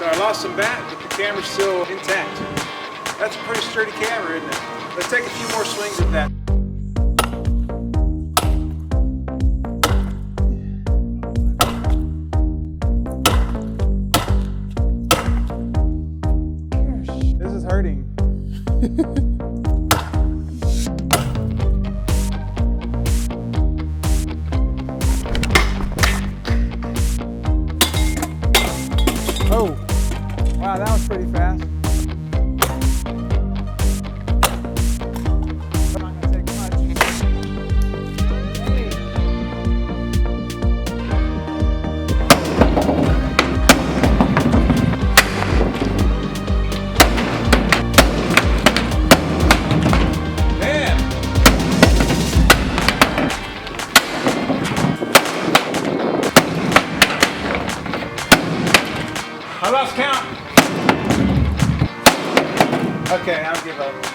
So I lost some bat, but the camera's still intact. That's a pretty sturdy camera, isn't it? Let's take a few more swings at that. This is hurting. Oh, wow, that was pretty fast. I'm not gonna take much. Hey. Man. I lost count. Okay, I'll give up.